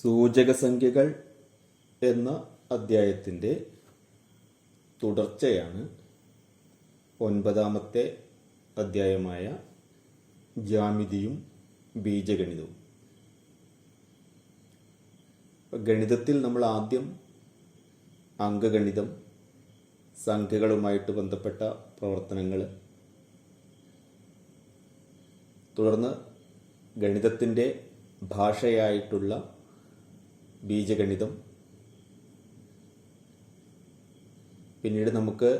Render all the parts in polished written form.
സൂചകസംഖ്യകൾ എന്ന അധ്യായത്തിൻ്റെ തുടർച്ചയാണ് 9-ാമത്തെ അധ്യായമായ ജ്യാമിതിയും ബീജഗണിതവും. ഗണിതത്തിൽ നമ്മൾ ആദ്യം അങ്കഗണിതം, സംഖ്യകളുമായിട്ട് ബന്ധപ്പെട്ട പ്രവർത്തനങ്ങൾ, തുടർന്ന് ഗണിതത്തിൻ്റെ ഭാഷയായിട്ടുള്ള ബീജഗണിതം, പിന്നീട് നമുക്ക്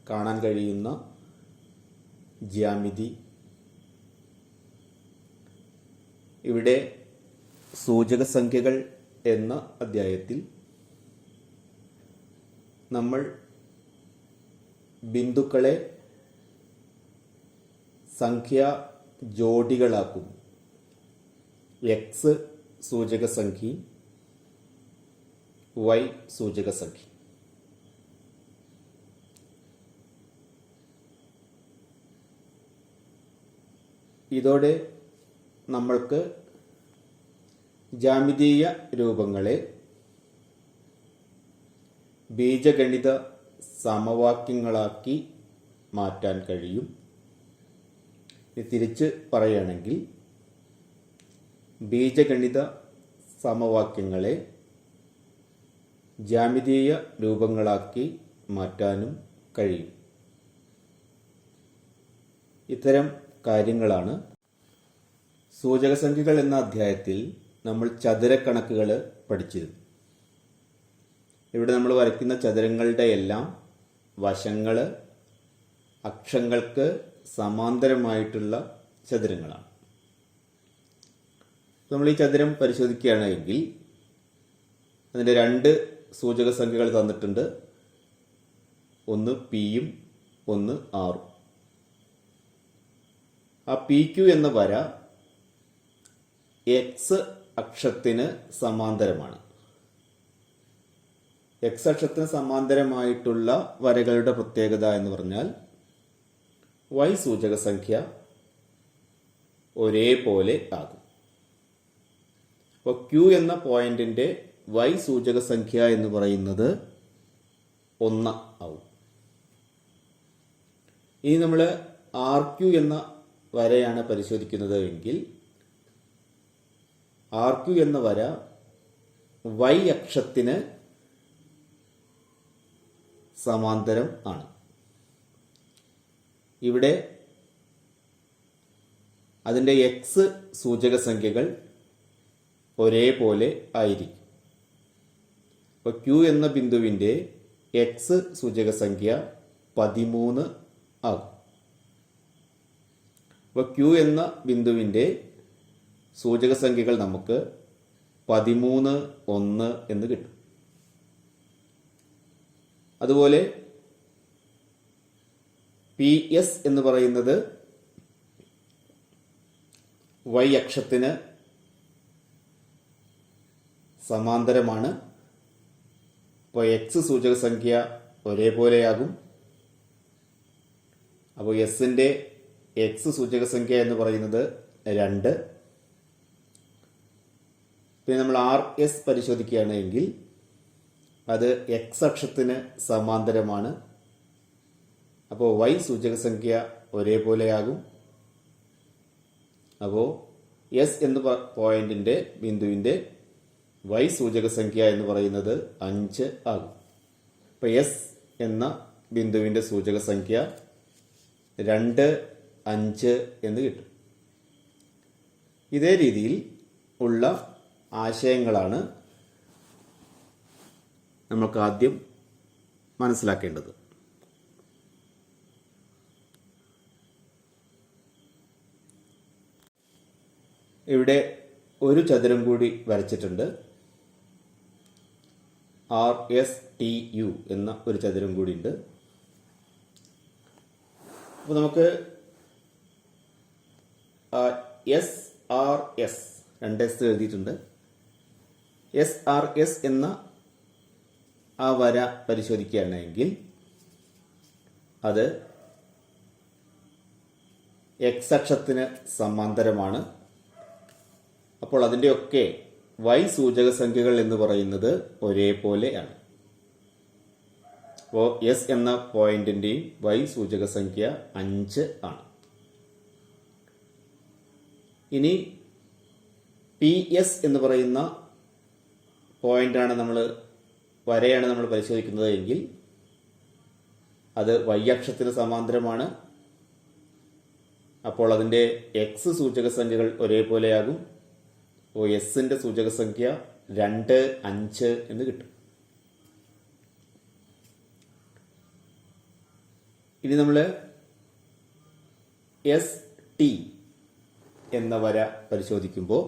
കാണാൻ കഴിയുന്ന ജ്യാമിതി. ഇവിടെ സൂചകസംഖ്യകൾ എന്ന അധ്യായത്തിൽ നമ്മൾ ബിന്ദുക്കളെ സംഖ്യാ ജോഡികളാക്കും. X സൂചകസംഖ്യയും Y സൂചകസംഖ്യ. ഇതോടെ നമ്മൾക്ക് ജ്യാമിതീയ രൂപങ്ങളെ ബീജഗണിത സമവാക്യങ്ങളാക്കി മാറ്റാൻ കഴിയും. തിരിച്ച് പറയുകയാണെങ്കിൽ ബീജഗണിത സമവാക്യങ്ങളെ ജ്യാമിതീയ രൂപങ്ങളാക്കി മാറ്റാനും കഴിയും. ഇത്തരം കാര്യങ്ങളാണ് സൂചകസംഖ്യകൾ എന്ന അധ്യായത്തിൽ നമ്മൾ ചതുരക്കണക്കുകൾ പഠിച്ചിരുന്നു. ഇവിടെ നമ്മൾ വരയ്ക്കുന്ന ചതുരങ്ങളുടെ എല്ലാം വശങ്ങൾ അക്ഷങ്ങൾക്ക് സമാന്തരമായിട്ടുള്ള ചതുരങ്ങളാണ്. നമ്മൾ ഈ ചതുരം പരിശോധിക്കുകയാണെങ്കിൽ അതിൻ്റെ 2 സൂചകസംഖ്യകൾ തന്നിട്ടുണ്ട്. ഒന്ന് പിയും ഒന്ന് ആറും. ആ പി ക്യു എന്ന വര എക്സ് അക്ഷത്തിന് സമാന്തരമാണ്. എക്സ് അക്ഷത്തിന് സമാന്തരമായിട്ടുള്ള വരകളുടെ പ്രത്യേകത എന്ന് പറഞ്ഞാൽ വൈ സൂചകസംഖ്യ ഒരേപോലെ ആകും. അപ്പോൾ ക്യു എന്ന പോയിന്റിന്റെ വൈ സൂചകസംഖ്യ എന്ന് പറയുന്നത് 1 ആവും. ഇനി നമ്മൾ ആർ ക്യു എന്ന വരയാണ് പരിശോധിക്കുന്നത് എങ്കിൽ ആർ ക്യു എന്ന വര വൈ അക്ഷത്തിന് സമാന്തരം ആണ്. ഇവിടെ അതിൻ്റെ എക്സ് സൂചകസംഖ്യകൾ ഒരേപോലെ ആയിരിക്കും. അപ്പോൾ ക്യു എന്ന ബിന്ദുവിൻ്റെ എക്സ് സൂചകസംഖ്യ 13 ആകും. അപ്പോൾ ക്യു എന്ന ബിന്ദുവിൻ്റെ സൂചകസംഖ്യകൾ നമുക്ക് 13, 1 എന്ന് കിട്ടും. അതുപോലെ പി എസ് എന്ന് പറയുന്നത് വൈ അക്ഷത്തിന് സമാന്തരമാണ്. അപ്പോൾ എക്സ് സൂചകസംഖ്യ ഒരേപോലെയാകും. അപ്പോൾ എസിൻ്റെ എക്സ് സൂചകസംഖ്യ എന്ന് പറയുന്നത് 2. പിന്നെ നമ്മൾ ആർ എസ് പരിശോധിക്കുകയാണെങ്കിൽ അത് എക്സ് അക്ഷത്തിന് സമാന്തരമാണ്. അപ്പോൾ വൈ സൂചകസംഖ്യ ഒരേപോലെയാകും. അപ്പോൾ എസ് എന്ന പോയിന്റിന്റെ ബിന്ദുവിൻ്റെ വൈ സൂചകസംഖ്യ എന്ന് പറയുന്നത് 5 ആകും. അപ്പോൾ എസ് എന്ന ബിന്ദുവിൻ്റെ സൂചകസംഖ്യ 2, 5 എന്ന് കിട്ടും. ഇതേ രീതിയിൽ ഉള്ള ആശയങ്ങളാണ് നമുക്ക് ആദ്യം മനസ്സിലാക്കേണ്ടത്. ഇവിടെ ഒരു ചതുരം കൂടി വരച്ചിട്ടുണ്ട്. ആർ എസ് ടി യു എന്ന ഒരു ചതുരം കൂടി ഉണ്ട്. അപ്പോൾ നമുക്ക് എസ് ആർ എസ് 2S എഴുതിയിട്ടുണ്ട്. എസ് ആർ എസ് എന്ന ആ വര പരിശോധിക്കുകയാണെങ്കിൽ അത് എക്സ് അക്ഷത്തിന് സമാന്തരമാണ്. അപ്പോൾ അതിൻ്റെയൊക്കെ y സൂചക സംഖ്യകൾ എന്ന് പറയുന്നത് ഒരേപോലെയാണ്. അപ്പോൾ എസ് എന്ന പോയിന്റിൻ്റെയും y സൂചക സംഖ്യ 5 ആണ്. ഇനി പി എസ് എന്ന് പറയുന്ന വരയാണ് നമ്മൾ പരിശോധിക്കുന്നത് എങ്കിൽ അത് y അക്ഷത്തിന് സമാന്തരമാണ്. അപ്പോൾ അതിൻ്റെ x സൂചക സംഖ്യകൾ ഒരേപോലെയാകും. അപ്പോൾ എസിൻ്റെ സൂചക സംഖ്യ 2, 5 എന്ന് കിട്ടും. ഇനി നമ്മൾ എസ് ടി എന്ന വര പരിശോധിക്കുമ്പോൾ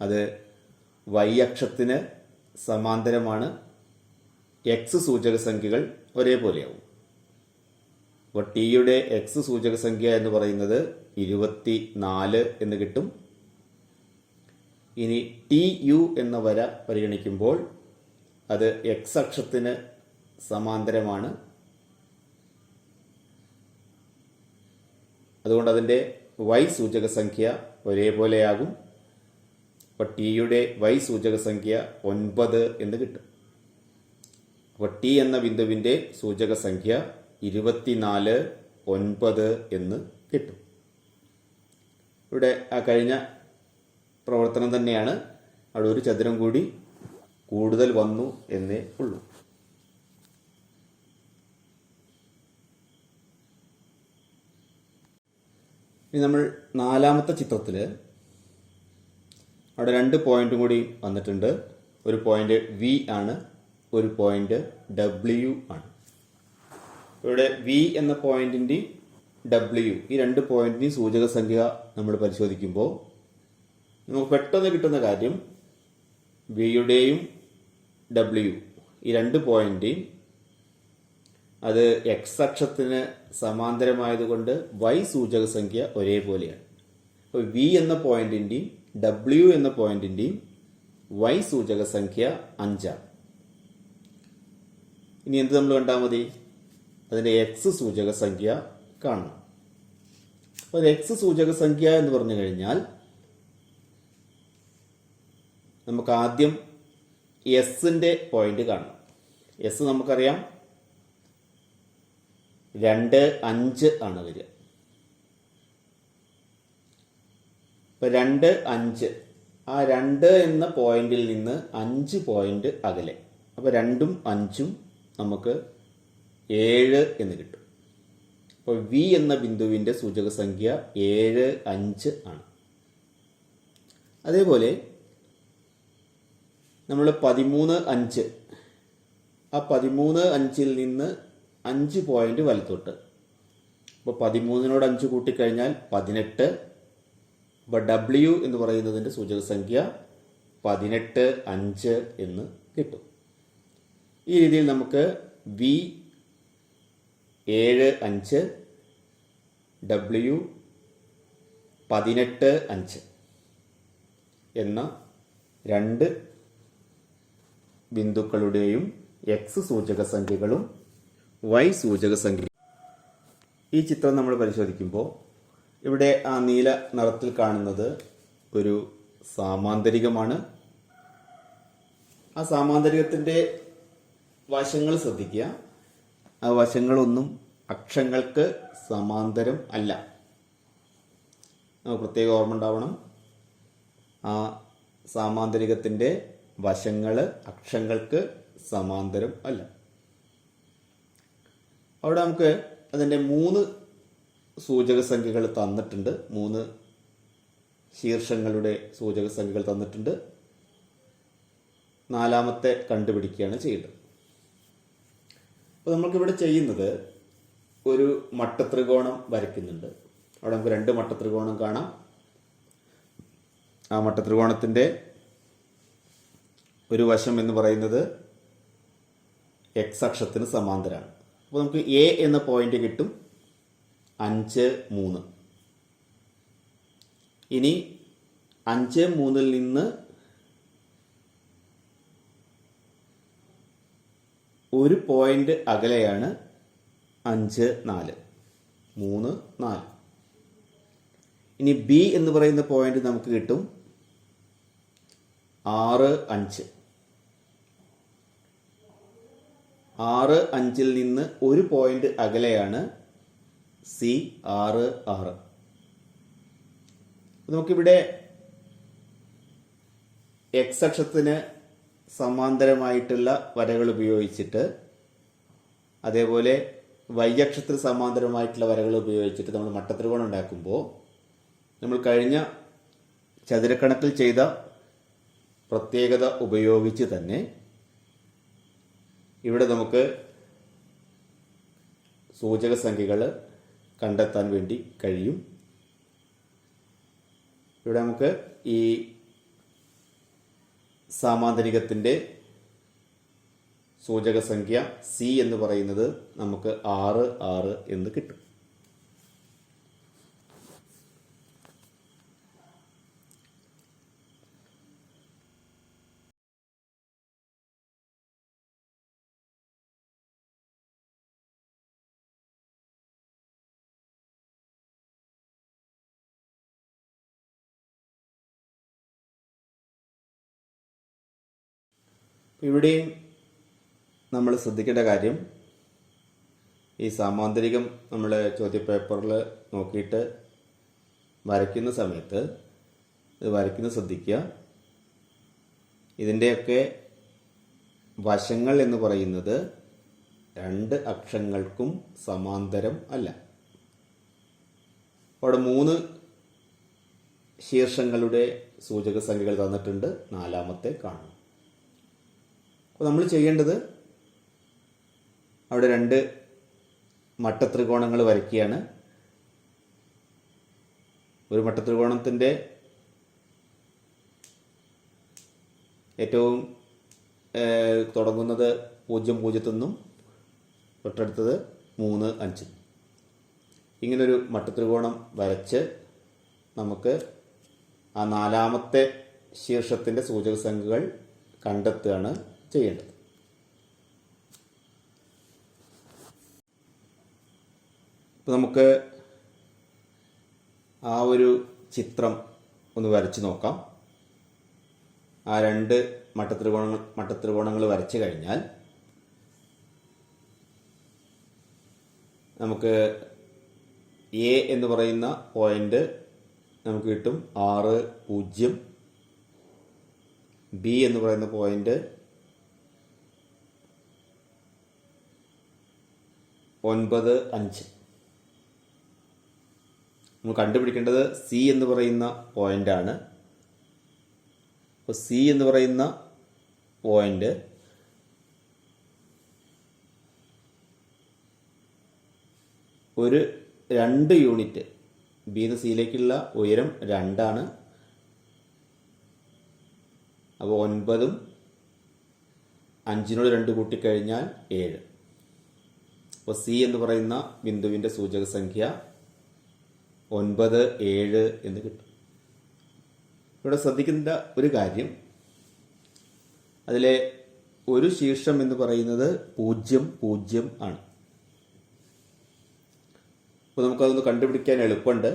അത് y അക്ഷത്തിന് സമാന്തരമാണ്. x സൂചക സംഖ്യകൾ ഒരേപോലെയാവും. അപ്പോൾ ടിയുടെ x സൂചക സംഖ്യ എന്ന് പറയുന്നത് 24 എന്ന് കിട്ടും. ഇനി ടി യു എന്ന വര പരിഗണിക്കുമ്പോൾ അത് x അക്ഷത്തിന് സമാന്തരമാണ്. അതുകൊണ്ട് അതിൻ്റെ y സൂചക സംഖ്യ ഒരേപോലെയാകും. അപ്പോൾ ടിയുടെ y സൂചക സംഖ്യ 9 എന്ന് കിട്ടും. അപ്പോൾ ടി എന്ന ബിന്ദുവിൻ്റെ സൂചക സംഖ്യ 24, 9 എന്ന് കിട്ടും. ഇവിടെ ആ കഴിഞ്ഞ പ്രവർത്തനം തന്നെയാണ്. അവിടെ ഒരു ചതുരം കൂടി കൂടുതൽ വന്നു എന്നേ ഉള്ളൂ. ഇനി നമ്മൾ നാലാമത്തെ ചിത്രത്തിൽ അവിടെ 2 പോയിന്റും കൂടി വന്നിട്ടുണ്ട്. ഒരു പോയിന്റ് വി ആണ്, ഒരു പോയിന്റ് ഡബ്ല്യു ആണ്. ഇവിടെ വി എന്ന പോയിന്റിൻ്റെയും ഡബ്ല്യു ഈ 2 പോയിന്റിൻ്റെയും സൂചക സംഖ്യ നമ്മൾ പരിശോധിക്കുമ്പോൾ നമുക്ക് പെട്ടെന്ന് കിട്ടുന്ന കാര്യം വിയുടെയും ഡബ്ല്യു ഈ 2 പോയിന്റേയും അത് എക്സ് അക്ഷത്തിന് സമാന്തരമായതുകൊണ്ട് y സൂചക സംഖ്യ ഒരേപോലെയാണ്. അപ്പോൾ വി എന്ന പോയിന്റിൻ്റെയും ഡബ്ല്യു എന്ന പോയിന്റിൻ്റെയും y സൂചക സംഖ്യ 5 ആണ്. ഇനി എന്ത് നമ്മൾ കണ്ടാൽ മതി? അതിൻ്റെ എക്സ് സൂചക സംഖ്യ കാണണം. അപ്പോൾ എക്സ് സൂചക സംഖ്യ എന്ന് പറഞ്ഞു കഴിഞ്ഞാൽ നമുക്ക് ആദ്യം എസിൻ്റെ പോയിന്റ് കാണണം. എസ് നമുക്കറിയാം 2, 5 ആണ് വരിക. ഇപ്പം 2, 5 ആ 2 എന്ന പോയിന്റിൽ നിന്ന് 5 പോയിന്റ് അകലെ. അപ്പോൾ 2ഉം 5ഉം നമുക്ക് 7 എന്ന് കിട്ടും. അപ്പോൾ വി എന്ന ബിന്ദുവിൻ്റെ സൂചക സംഖ്യ 7, 5 ആണ്. അതേപോലെ നമ്മൾ 13, 5 ആ 13, 5ൽ നിന്ന് 5 പോയിന്റ് വലത്തോട്ട്. അപ്പോൾ 13നോട് 5 കൂട്ടിക്കഴിഞ്ഞാൽ 18. അപ്പോൾ ഡബ്ല്യു എന്ന് പറയുന്നതിൻ്റെ സൂചക സംഖ്യ 18, 5 എന്ന് കിട്ടും. ഈ രീതിയിൽ നമുക്ക് വി 7, 5, ഡബ്ല്യു 18, 5 എന്ന 2 ബിന്ദുക്കളുടെയും എക്സ് സൂചക സംഖ്യകളും y സൂചക സംഖ്യ. ഈ ചിത്രം നമ്മൾ പരിശോധിക്കുമ്പോൾ ഇവിടെ ആ നീല നിറത്തിൽ കാണുന്നത് ഒരു സാമാന്തരികമാണ്. ആ സാമാന്തരികത്തിൻ്റെ വശങ്ങൾ ശ്രദ്ധിക്കുക. ആ വശങ്ങളൊന്നും അക്ഷങ്ങൾക്ക് സമാന്തരം അല്ല. നമുക്ക് പ്രത്യേകം ഓർമ്മ ഉണ്ടാവണം. ആ സാമാന്തരികത്തിൻ്റെ വശങ്ങൾ അക്ഷങ്ങൾക്ക് സമാന്തരം അല്ല. അവിടെ നമുക്ക് അതിൻ്റെ 3 സൂചക സംഖ്യകൾ തന്നിട്ടുണ്ട്. 3 ശീർഷങ്ങളുടെ സൂചക സംഖ്യകൾ തന്നിട്ടുണ്ട്. 4ാമത്തെ കണ്ടുപിടിക്കുകയാണ് ചെയ്യേണ്ടത്. അപ്പോൾ നമുക്കിവിടെ ചെയ്യുന്നത് ഒരു മട്ടത്രികോണം വരയ്ക്കുന്നുണ്ട്. അവിടെ നമുക്ക് 2 മട്ടത്രികോണം കാണാം. ആ മട്ടത്രികോണത്തിൻ്റെ ഒരു വശം എന്ന് പറയുന്നത് എക്സ് അക്ഷത്തിന് സമാന്തരമാണ്. അപ്പോൾ നമുക്ക് എ എന്ന പോയിന്റ് കിട്ടും 5, 3. ഇനി 5, 3ൽ നിന്ന് ഒരു പോയിന്റ് അകലെയാണ് 5, 4, 3, 4. ഇനി ബി എന്ന് പറയുന്ന പോയിന്റ് നമുക്ക് കിട്ടും 6 5. 6 5-ൽ നിന്ന് ഒരു പോയിന്റ് അകലെയാണ് സി 6 6. നമുക്കിവിടെ എക്സ് അക്ഷത്തിന് സമാന്തരമായിട്ടുള്ള വരകൾ ഉപയോഗിച്ചിട്ട് അതേപോലെ വൈ അക്ഷത്തിന് സമാന്തരമായിട്ടുള്ള വരകൾ ഉപയോഗിച്ചിട്ട് നമ്മൾ മട്ടത്രികോണം ഉണ്ടാക്കുമ്പോൾ നമ്മൾ കഴിഞ്ഞ ചതുരക്കണക്കിൽ ചെയ്ത പ്രത്യേകത ഉപയോഗിച്ച് തന്നെ ഇവിടെ നമുക്ക് സൂചക സംഖ്യകൾ കണ്ടെത്താൻ വേണ്ടി കഴിയും. ഇവിടെ നമുക്ക് ഈ സാമാന്തരികത്തിൻ്റെ സൂചക സംഖ്യ സി എന്ന് പറയുന്നത് നമുക്ക് 6 6 എന്ന് കിട്ടും. ഇവിടെയും നമ്മൾ ശ്രദ്ധിക്കേണ്ട കാര്യം, ഈ സാമാന്തരികം നമ്മൾ ചോദ്യപേപ്പറിൽ നോക്കിയിട്ട് വരയ്ക്കുന്ന സമയത്ത് ഇത് വരയ്ക്കുന്നത് ശ്രദ്ധിക്കുക. ഇതിൻ്റെയൊക്കെ വശങ്ങൾ എന്ന് പറയുന്നത് 2 അക്ഷങ്ങൾക്കും സമാന്തരം അല്ല. അവിടെ 3 ശീർഷങ്ങളുടെ സൂചക സംഖ്യകൾ തന്നിട്ടുണ്ട്, 4-മത്തെ കാണുന്നു. അപ്പോൾ നമ്മൾ ചെയ്യേണ്ടത് അവിടെ 2 മട്ടത്രികോണങ്ങൾ വരയ്ക്കുകയാണ്. ഒരു മട്ടത്രികോണത്തിൻ്റെ ഏറ്റവും തുടങ്ങുന്നത് 0 0 നിന്നും തൊട്ടടുത്തത് 3 5. ഇങ്ങനൊരു മട്ടത്രികോണം വരച്ച് നമുക്ക് ആ 4-മത്തെ ശീർഷത്തിൻ്റെ സൂചക സംഖ്യകൾ കണ്ടെത്തുകയാണ് ചെയ്യേണ്ടത്. അപ്പോൾ നമുക്ക് ആ ഒരു ചിത്രം ഒന്ന് വരച്ച് നോക്കാം. ആ 2 മട്ടത്രികോണങ്ങൾ വരച്ച് കഴിഞ്ഞാൽ നമുക്ക് എ എന്ന് പറയുന്ന പോയിന്റ് നമുക്ക് കിട്ടും 6 0. ബി എന്ന് പറയുന്ന പോയിന്റ് 9 5. നമ്മൾ കണ്ടുപിടിക്കേണ്ടത് സി എന്ന് പറയുന്ന പോയിന്റാണ്. അപ്പോൾ സി എന്ന് പറയുന്ന പോയിന്റ് ഒരു 2 യൂണിറ്റ്, ബിന്ന് സിയിലേക്കുള്ള ഉയരം 2 അപ്പോൾ 9-ഉം 5-നോട് 2 കൂട്ടിക്കഴിഞ്ഞാൽ 7. അപ്പോൾ സി എന്ന് പറയുന്ന ബിന്ദുവിൻ്റെ സൂചക സംഖ്യ 9 7 എന്ന് കിട്ടും. ഇവിടെ ശ്രദ്ധിക്കേണ്ട ഒരു കാര്യം, അതിലെ ഒരു ശീർഷം എന്ന് പറയുന്നത് 0 0 ആണ്. അപ്പോൾ നമുക്കതൊന്ന് കണ്ടുപിടിക്കാൻ എളുപ്പമുണ്ട്.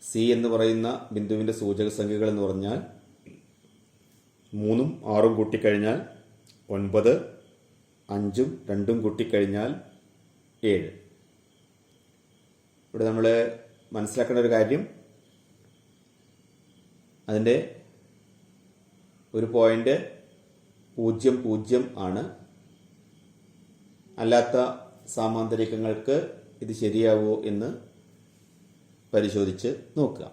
സി എന്ന് പറയുന്ന ബിന്ദുവിൻ്റെ സൂചക സംഖ്യകൾ എന്ന് പറഞ്ഞാൽ 3-ഉം 6-ഉം കൂട്ടിക്കഴിഞ്ഞാൽ 9, 5-ഉം 2-ഉം കൂട്ടിക്കഴിഞ്ഞാൽ 7. ഇവിടെ നമ്മൾ മനസ്സിലാക്കേണ്ട ഒരു കാര്യം, അതിൻ്റെ ഒരു പോയിന്റ് 0 0 ആണ്. അല്ലാത്ത സാമാന്തരികങ്ങൾക്ക് ഇത് ശരിയാവുമോ എന്ന് പരിശോധിച്ച് നോക്കുക.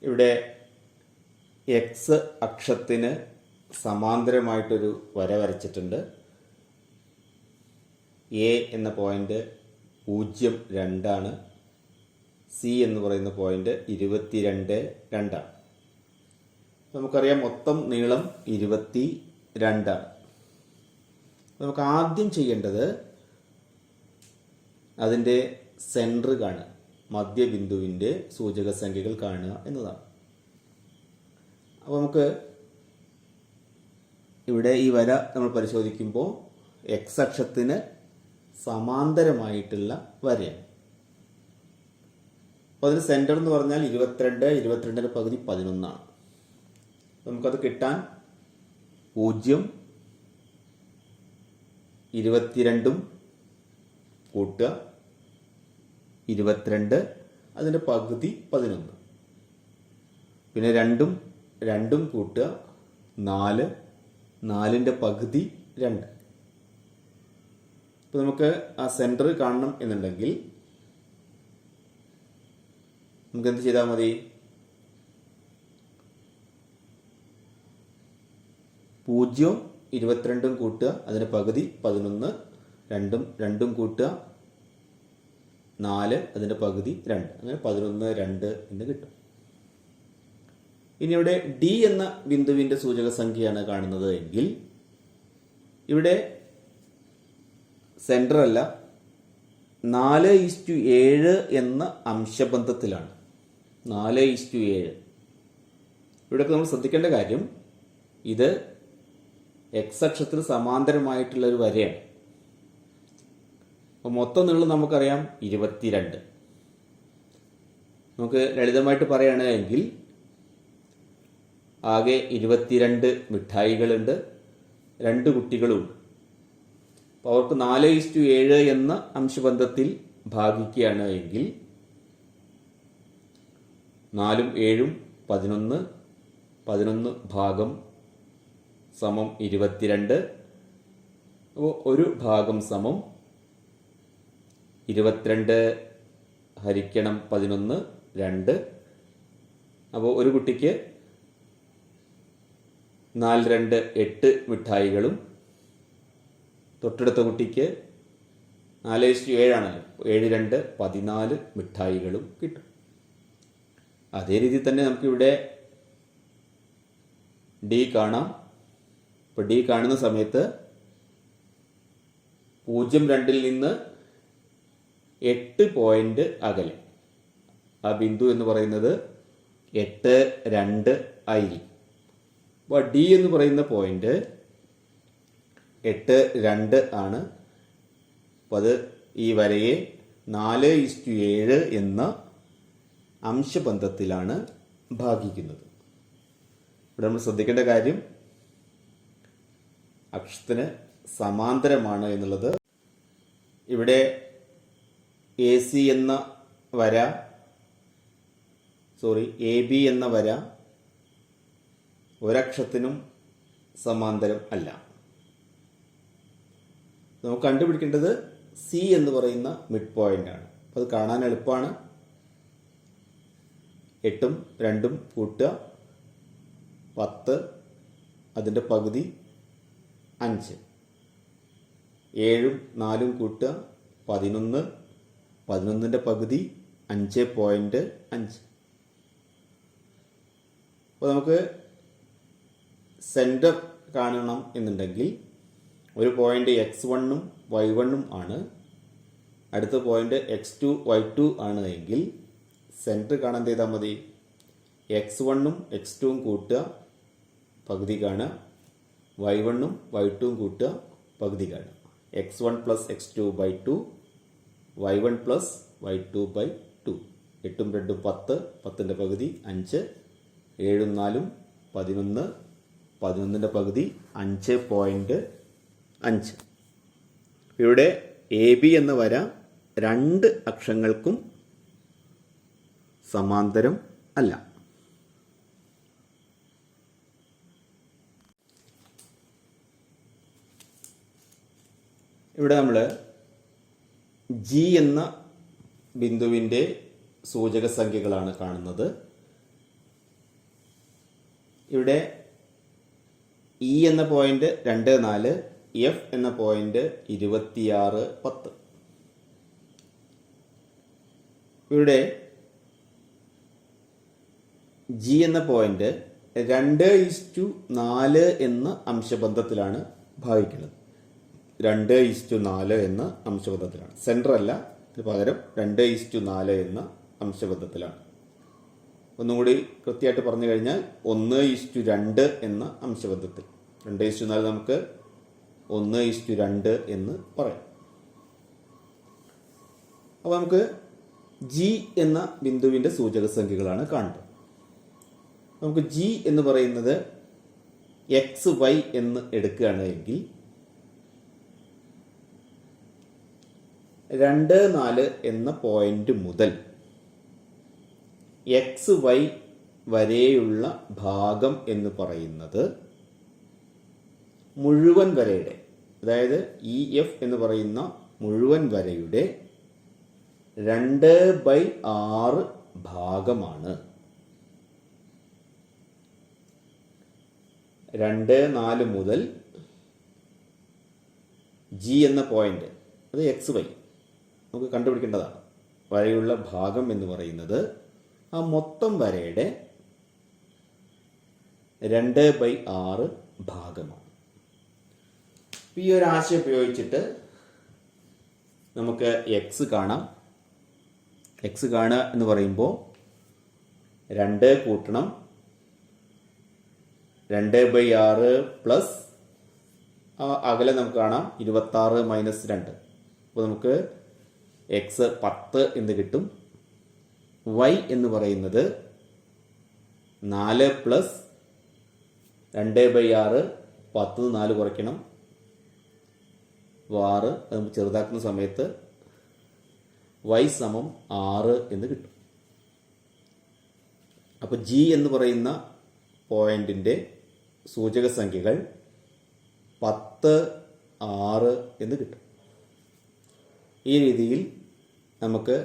ഇവിടെ എക്സ് അക്ഷത്തിന് സമാന്തരമായിട്ടൊരു വര വരച്ചിട്ടുണ്ട്. എ എന്ന പോയിന്റ് 0 2 സി എന്ന് പറയുന്ന പോയിന്റ് 22 2. നമുക്കറിയാം മൊത്തം നീളം 22. നമുക്ക് ആദ്യം ചെയ്യേണ്ടത് അതിൻ്റെ സെൻറ്റർ കാണുക, മധ്യബിന്ദുവിൻ്റെ സൂചക സംഖ്യകൾ കാണുക എന്നതാണ്. അപ്പോൾ നമുക്ക് ഇവിടെ ഈ വര നമ്മൾ പരിശോധിക്കുമ്പോൾ എക്സ് അക്ഷത്തിന് സമാന്തരമായിട്ടുള്ള വരയാണ്. അപ്പോൾ അതിന് സെൻറ്റർ എന്ന് പറഞ്ഞാൽ 22, 22ന്റെ പകുതി 11 ആണ്. നമുക്കത് കിട്ടാൻ 0, 22 കൂട്ടുക 22, അതിൻ്റെ പകുതി 11, പിന്നെ 2 കൂട്ടുക 4, 4ന്റെ പകുതി 2. ഇപ്പോൾ നമുക്ക് ആ സെൻറ്റർ കാണണം എന്നുണ്ടെങ്കിൽ നമുക്ക് എന്ത് ചെയ്താൽ മതി? 0, 22 കൂട്ടുക അതിൻ്റെ പകുതി 11, 2 കൂട്ടുക 4, അതിൻ്റെ പകുതി 2, അങ്ങനെ 11, 2 എന്ന് കിട്ടും. ഇനി ഇവിടെ ഡി എന്ന ബിന്ദുവിൻ്റെ സൂചക സംഖ്യയാണ് കാണുന്നത് എങ്കിൽ ഇവിടെ സെൻറ്റർ അല്ല, 4:7 എന്ന അംശബന്ധത്തിലാണ്. 4:7. ഇവിടെയൊക്കെ നമ്മൾ ശ്രദ്ധിക്കേണ്ട കാര്യം, ഇത് എക്സ് അക്ഷത്തിന് സമാന്തരമായിട്ടുള്ള ഒരു വരയാണ്. അപ്പോൾ മൊത്തം നീളം നമുക്കറിയാം 22. നമുക്ക് ലളിതമായിട്ട് പറയുകയാണെങ്കിൽ ആകെ 22 മിഠായികളുണ്ട്, 2 കുട്ടികളുമുണ്ട്. അപ്പോൾ അവർക്ക് 4:7 എന്ന അംശബന്ധത്തിൽ ഭാഗിക്കുകയാണ് എങ്കിൽ 4ഉം 7ഉം 11, 11 ഭാഗം സമം 22. അപ്പോൾ ഒരു ഭാഗം സമം 22 ഹരിക്കണം 11, 2. അപ്പോൾ ഒരു കുട്ടിക്ക് 4, 2 8 മിഠായികളും തൊട്ടടുത്ത കുട്ടിക്ക് 4:7 ആണല്ലോ, 7, 2 14 മിഠായികളും കിട്ടും. അതേ രീതിയിൽ തന്നെ നമുക്കിവിടെ ഡി കാണാം. ഇപ്പോൾ ഡി കാണുന്ന സമയത്ത് 0-2 നിന്ന് 8 പോയിന്റ് അകലെ ആ ബിന്ദു എന്ന് പറയുന്നത് 8, 2 ആയിരിക്കും. അപ്പോൾ ഡി എന്ന് പറയുന്ന പോയിന്റ് 8, 2 ആണ്. അപ്പോൾ അത് ഈ വരയെ 4:7 എന്ന അംശബന്ധത്തിലാണ് ഭാഗിക്കുന്നത്. ഇവിടെ നമ്മൾ ശ്രദ്ധിക്കേണ്ട കാര്യം അക്ഷത്തിന് സമാന്തരമാണ് എന്നുള്ളത്. ഇവിടെ AC എന്ന വര, AB എന്ന വര ഒരക്ഷത്തിനും സമാന്തരം അല്ല. നമുക്ക് കണ്ടുപിടിക്കേണ്ടത് സി എന്ന് പറയുന്ന മിഡ് പോയിന്റ് ആണ്. അപ്പോൾ അത് കാണാൻ എളുപ്പമാണ്. 8ഉം 2ഉം കൂട്ടുക 10, അതിൻ്റെ പകുതി 5. 7ഉം 4ഉം കൂട്ടുക 11, 11ന്റെ പകുതി 5.5. അപ്പോൾ നമുക്ക് സെൻറ്റർ കാണണം എന്നുണ്ടെങ്കിൽ ഒരു പോയിന്റ് x1ഉം y1ഉം ആണ്, അടുത്ത പോയിന്റ് x2 y2 ആണ് എങ്കിൽ സെൻറ്റർ കാണാൻ ചെയ്താൽ മതി. x1ഉം x2ഉം കൂട്ടുക പകുതി കാണുക, y1ഉം y2ഉം കൂട്ടുക പകുതി കാണുക. x1 + x2/2, y1 + y2/2. 8ഉം 2ഉം 10, 10ന്റെ പകുതി 5. 7ഉം 4ഉം 11, 11ന്റെ പകുതി 5.5. ഇവിടെ AB എന്ന വര 2 അക്ഷങ്ങൾക്കും സമാന്തരം അല്ല. ഇവിടെ നമ്മൾ G എന്ന ബിന്ദുവിൻ്റെ സൂചക സംഖ്യകളാണ് കാണുന്നത്. ഇവിടെ E എന്ന പോയിന്റ് 2, 4, F എന്ന പോയിന്റ് 26, 10. ഇവിടെ G എന്ന പോയിന്റ് 2:4 എന്ന അംശബന്ധത്തിലാണ് ഭാഗിക്കുന്നത്. 2:4 എന്ന അംശബന്ധത്തിലാണ്. സെൻറ്റർ അല്ല, ഇതിന് പകരം 2:4 എന്ന അംശബന്ധത്തിലാണ്. ഒന്നുകൂടി കൃത്യമായിട്ട് പറഞ്ഞു കഴിഞ്ഞാൽ 1:2 എന്ന അംശബന്ധത്തിൽ. 2:4 നമുക്ക് 1:2 എന്ന് പറയാം. അപ്പോൾ നമുക്ക് ജി എന്ന ബിന്ദുവിൻ്റെ സൂചക സംഖ്യകളാണ് കാണുന്നത്. നമുക്ക് ജി എന്ന് പറയുന്നത് എക്സ് വൈ എന്ന് എടുക്കുകയാണെങ്കിൽ 2, 4 എന്ന പോയിന്റ് മുതൽ എക്സ് വൈ വരെയുള്ള ഭാഗം എന്ന് പറയുന്നത് മുഴുവൻ വരയുടെ, അതായത് ഇ എഫ് എന്ന് പറയുന്ന മുഴുവൻ വരയുടെ 2/6 ഭാഗമാണ്. 2, 4 മുതൽ ജി എന്ന പോയിന്റ്, അത് എക്സ് വൈ നമുക്ക് കണ്ടുപിടിക്കേണ്ടതാണ്. വരയുള്ള ഭാഗം എന്ന് പറയുന്നത് ആ മൊത്തം വരയുടെ 2/6 ഭാഗമാണ്. ഈ ഒരു ആശയം ഉപയോഗിച്ചിട്ട് നമുക്ക് എക്സ് കാണാം. എക്സ് കാണുക എന്ന് പറയുമ്പോൾ 2 കൂട്ടണം 2/6 പ്ലസ് അകലെ നമുക്ക് കാണാം 26 മൈനസ് 2. അപ്പോൾ നമുക്ക് എക്സ് 10 എന്ന് കിട്ടും. വൈ എന്ന് പറയുന്നത് 4 പ്ലസ് 2/6, 10 4 കുറയ്ക്കണം 6. അത് നമുക്ക് ചെറുതാക്കുന്ന സമയത്ത് y സമം 6 എന്ന് കിട്ടും. അപ്പോൾ ജി എന്ന് പറയുന്ന പോയിന്റിൻ്റെ സൂചക സംഖ്യകൾ 10, 6 എന്ന് കിട്ടും. ഈ രീതിയിൽ നമുക്ക്